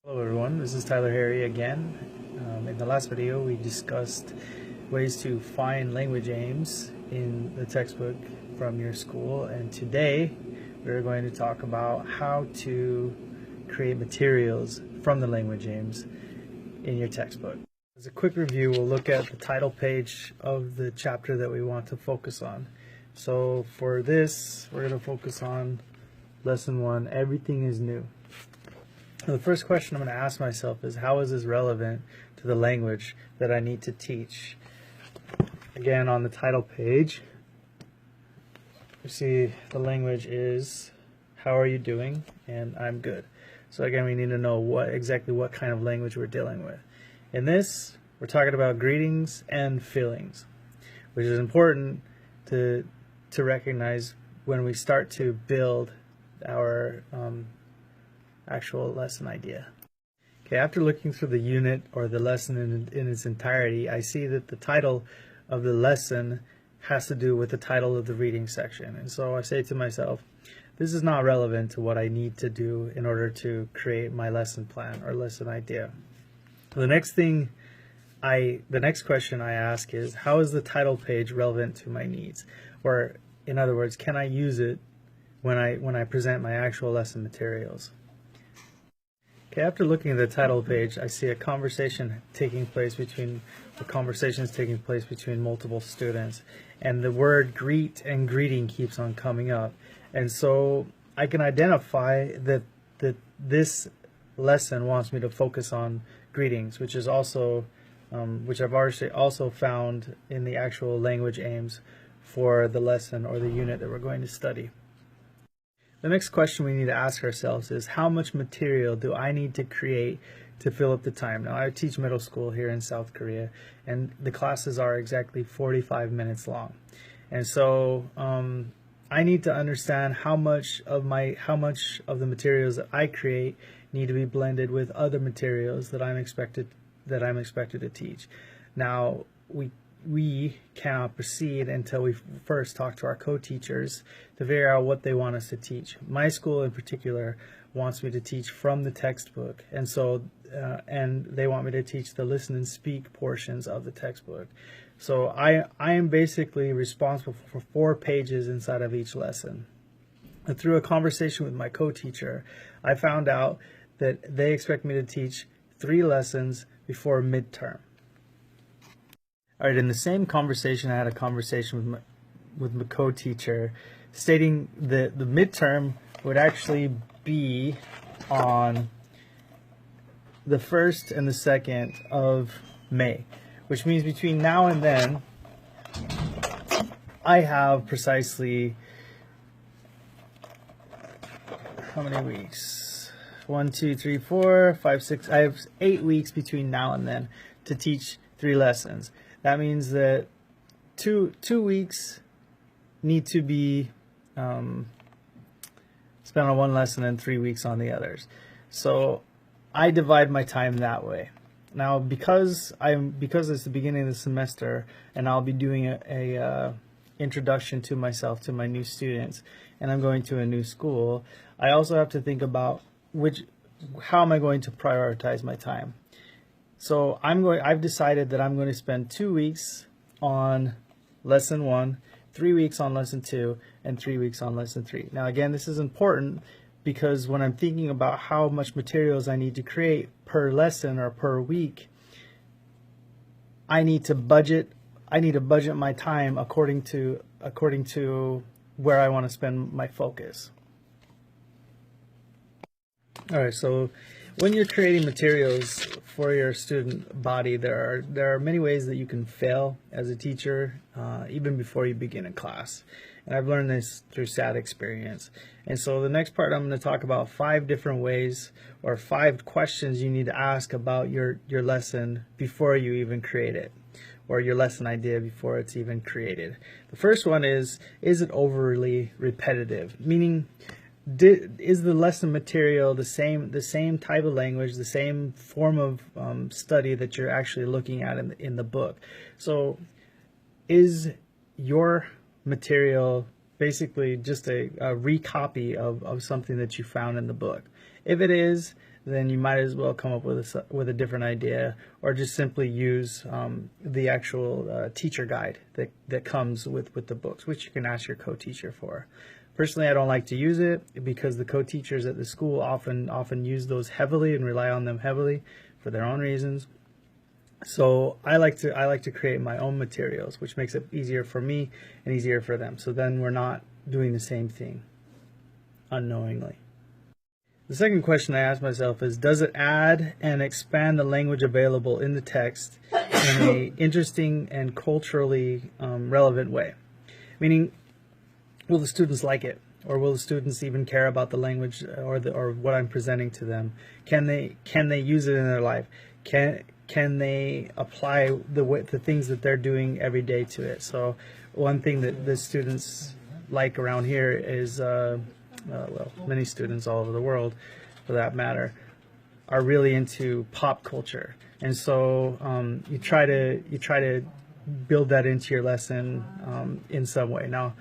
Hello everyone, this is Tyler Harry again. In the last video we discussed ways to find language aims in the textbook from your school, and today we're going to talk about how to create materials from the language aims in your textbook. As a quick review, we'll look at the title page of the chapter that we want to focus on. So for this, we're going to focus on Lesson 1, Everything is New. The first question I'm going to ask myself is, how is this relevant to the language that I need to teach? Again, on the title page, you see the language is, how are you doing? And I'm good. So again, we need to know exactly what kind of language we're dealing with. In this, we're talking about greetings and feelings, which is important to recognize when we start to build our actual lesson idea. Okay, after looking through the unit or the lesson in its entirety, I see that the title of the lesson has to do with the title of the reading section. And so I say to myself, this is not relevant to what I need to do in order to create my lesson plan or lesson idea. The next question I ask is, how is the title page relevant to my needs? Or in other words, can I use it when I present my actual lesson materials? Okay, after looking at the title page, I see conversations taking place between multiple students, and the word greet and greeting keeps on coming up. And so I can identify that this lesson wants me to focus on greetings, which is also which I've already also found in the actual language aims for the lesson or the unit that we're going to study. The next question we need to ask ourselves is, how much material do I need to create to fill up the time? Now, I teach middle school here in South Korea, and the classes are exactly 45 minutes long. And so I need to understand how much of the materials that I create need to be blended with other materials that I'm expected to teach. Now, we cannot proceed until we first talk to our co-teachers to figure out what they want us to teach. My school in particular wants me to teach from the textbook, and so and they want me to teach the listen and speak portions of the textbook. So I am basically responsible for 4 pages inside of each lesson. And through a conversation with my co-teacher, I found out that they expect me to teach 3 lessons before midterm. All right, in the same conversation, I had a conversation with my co-teacher stating that the midterm would actually be on the 1st and the 2nd of May, which means between now and then, I have precisely, how many weeks? 1, 2, 3, 4, 5, 6. I have 8 weeks between now and then to teach 3 lessons. That means that two weeks need to be spent on one lesson and 3 weeks on the others. So I divide my time that way. Now, because it's the beginning of the semester and I'll be doing a introduction to myself to my new students, and I'm going to a new school, I also have to think about how am I going to prioritize my time. So I've decided that I'm going to spend 2 weeks on lesson 1, 3 weeks on lesson 2, and 3 weeks on lesson 3. Now again, this is important because when I'm thinking about how much materials I need to create per lesson or per week, I need to budget my time according to where I want to spend my focus. All right, so when you're creating materials for your student body, there are many ways that you can fail as a teacher, even before you begin a class. And I've learned this through sad experience. And so the next part, I'm going to talk about 5 different ways or 5 questions you need to ask about your lesson before you even create it, or your lesson idea before it's even created. The first one is it overly repetitive? Meaning, is the lesson material the same type of language, the same form of study that you're actually looking at in the book? So is your material basically just a recopy of something that you found in the book? If it is, then you might as well come up with a different idea, or just simply use the actual teacher guide that comes with the books, which you can ask your co-teacher for. Personally, I don't like to use it because the co-teachers at the school often use those heavily and rely on them heavily for their own reasons. So I like to create my own materials, which makes it easier for me and easier for them. So then we're not doing the same thing unknowingly. The second question I ask myself is, does it add and expand the language available in the text in an interesting and culturally relevant way? Meaning, will the students like it? Or will the students even care about the language or what I'm presenting to them? Can they use it in their life? Can they apply the things that they're doing every day to it? So one thing that the students like around here is, well, many students all over the world, for that matter, are really into pop culture, and so you try to build that into your lesson in some way. Now,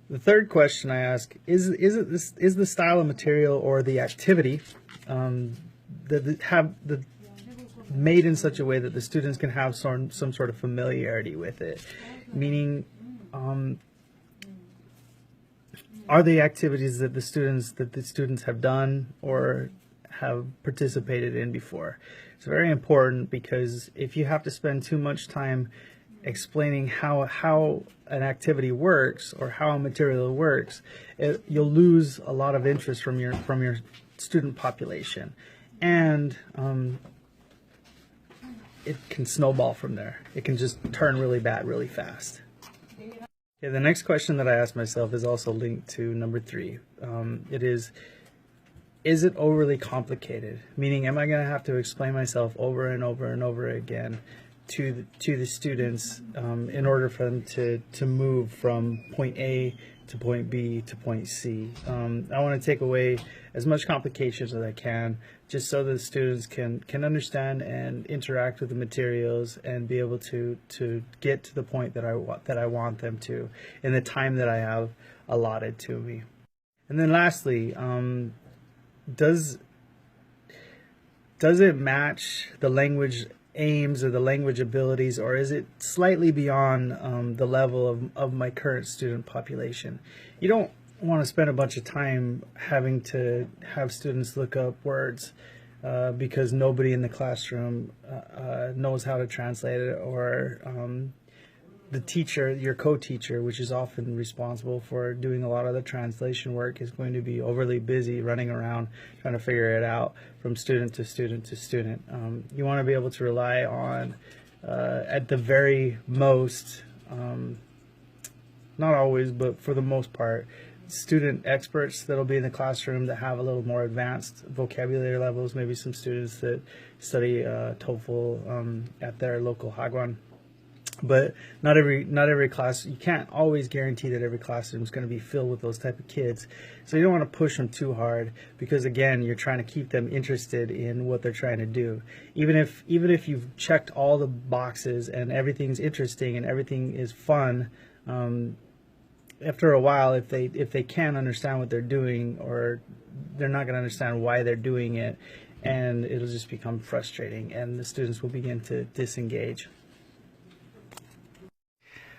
the third question I ask is the style of material or the activity that made in such a way that the students can have some sort of familiarity with it, meaning are they activities that the students have done or have participated in before? It's very important, because if you have to spend too much time explaining how an activity works or how a material works, you'll lose a lot of interest from your student population, and it can snowball from there. It can just turn really bad really fast. Okay, the next question that I ask myself is also linked to number 3. It is it overly complicated? Meaning, am I going to have to explain myself over and over and over again to the students in order for them to move from point A to point B to point C? I want to take away as much complications as I can, just so that the students can understand and interact with the materials and be able to get to the point that I want them to in the time that I have allotted to me. And then lastly, does it match the language aims or the language abilities, or is it slightly beyond the level of my current student population? You don't want to spend a bunch of time having to have students look up words because nobody in the classroom knows how to translate it, or the teacher, your co-teacher, which is often responsible for doing a lot of the translation work, is going to be overly busy running around trying to figure it out from student to student to student. You want to be able to rely on, at the very most, not always, but for the most part, student experts that'll be in the classroom that have a little more advanced vocabulary levels, maybe some students that study TOEFL at their local hagwon. But not every class, you can't always guarantee that every classroom is going to be filled with those type of kids. So you don't want to push them too hard, because again, you're trying to keep them interested in what they're trying to do. Even if you've checked all the boxes and everything's interesting and everything is fun, after a while, if they can't understand what they're doing, or they're not going to understand why they're doing it, and it'll just become frustrating, and the students will begin to disengage.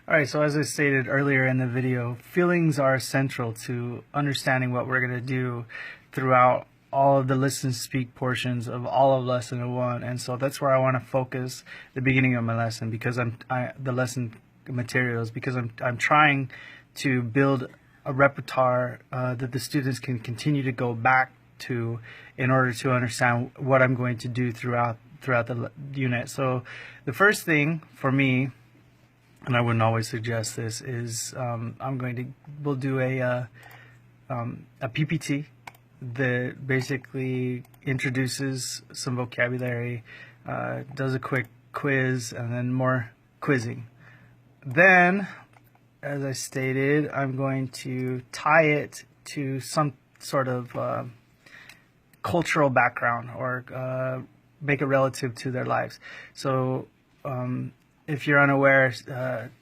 Alright, so as I stated earlier in the video, feelings are central to understanding what we're going to do throughout all of the listen speak portions of all of lesson 1, and so that's where I want to focus the beginning of my lesson, because the lesson materials, because I'm trying to build a repertoire that the students can continue to go back to in order to understand what I'm going to do throughout the unit. So the first thing for me, and I wouldn't always suggest this, is we'll do a PPT that basically introduces some vocabulary, does a quick quiz, and then more quizzing. Then, as I stated, I'm going to tie it to some sort of cultural background, or make it relative to their lives. So if you're unaware,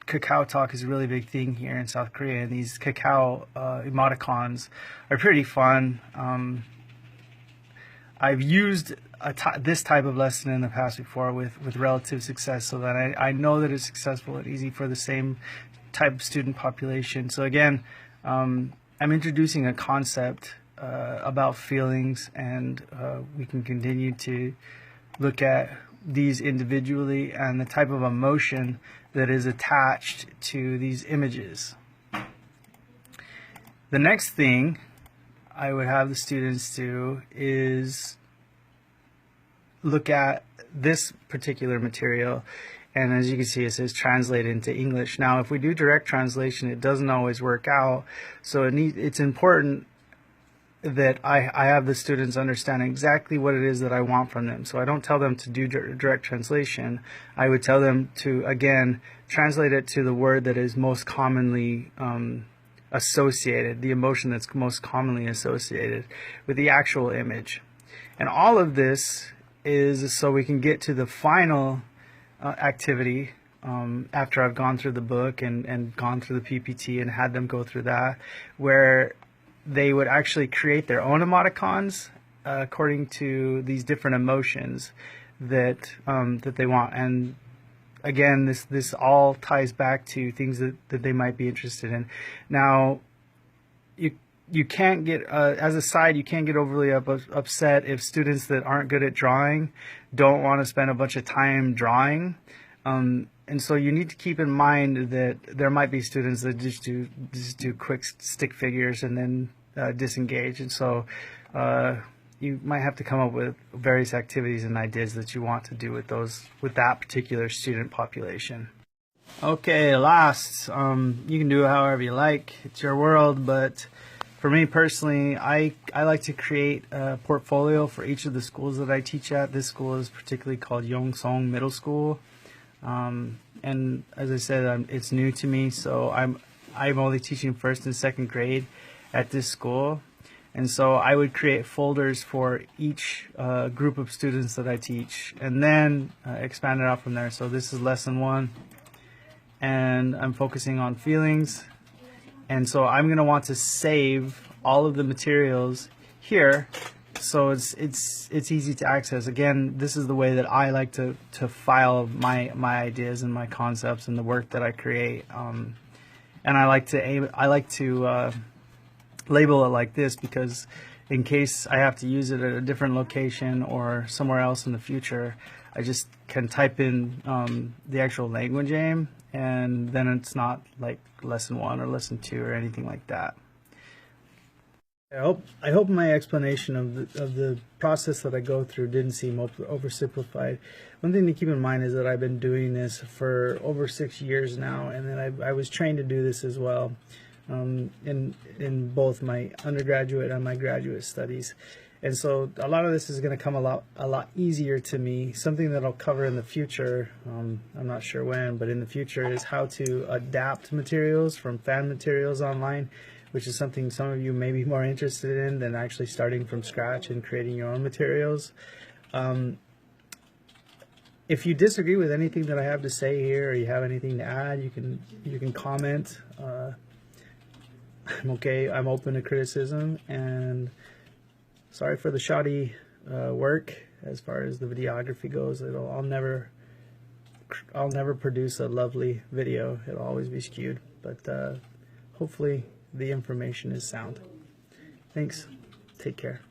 cacao talk is a really big thing here in South Korea, and these cacao emoticons are pretty fun. I've used this type of lesson in the past before with relative success, so that I know that it's successful and easy for the same type of student population. So again, I'm introducing a concept about feelings, and we can continue to look at these individually and the type of emotion that is attached to these images. The next thing I would have the students do is look at this particular material, and as you can see, it says translate into English. Now if we do direct translation, it doesn't always work out, so it's important that I have the students understand exactly what it is that I want from them. So I don't tell them to do direct translation. I would tell them to, again, translate it to the word that is most commonly associated, the emotion that's most commonly associated with the actual image. And all of this is so we can get to the final activity after I've gone through the book and gone through the PPT and had them go through that, where they would actually create their own emoticons according to these different emotions that that they want. And again, this all ties back to things that they might be interested in. Now, you can't get as a side, you can't get overly upset if students that aren't good at drawing don't want to spend a bunch of time drawing. And so you need to keep in mind that there might be students that just do quick stick figures and then disengage. And so you might have to come up with various activities and ideas that you want to do with that particular student population. Okay, last, you can do it however you like. It's your world, but for me personally, I like to create a portfolio for each of the schools that I teach at. This school is particularly called Yongsong Middle School. And as I said, it's new to me, so I'm only teaching first and second grade at this school, and so I would create folders for each group of students that I teach, and then expand it out from there. So this is lesson 1, and I'm focusing on feelings, and so I'm going to want to save all of the materials here, so it's easy to access. Again, this is the way that I like to file my ideas and my concepts and the work that I create. And I like to label it like this, because in case I have to use it at a different location or somewhere else in the future, I just can type in the actual language aim, and then it's not like lesson 1 or lesson 2 or anything like that. I hope my explanation of the process that I go through didn't seem oversimplified. One thing to keep in mind is that I've been doing this for over 6 years now, and then I was trained to do this as well in both my undergraduate and my graduate studies. And so a lot of this is going to come a lot easier to me. Something that I'll cover in the future, I'm not sure when, but in the future, is how to adapt materials from fan materials online, which is something some of you may be more interested in than actually starting from scratch and creating your own materials. If you disagree with anything that I have to say here, or you have anything to add, you can comment. I'm okay. I'm open to criticism, and sorry for the shoddy work as far as the videography goes. I'll never produce a lovely video. It'll always be skewed, but hopefully the information is sound. Thanks. Take care.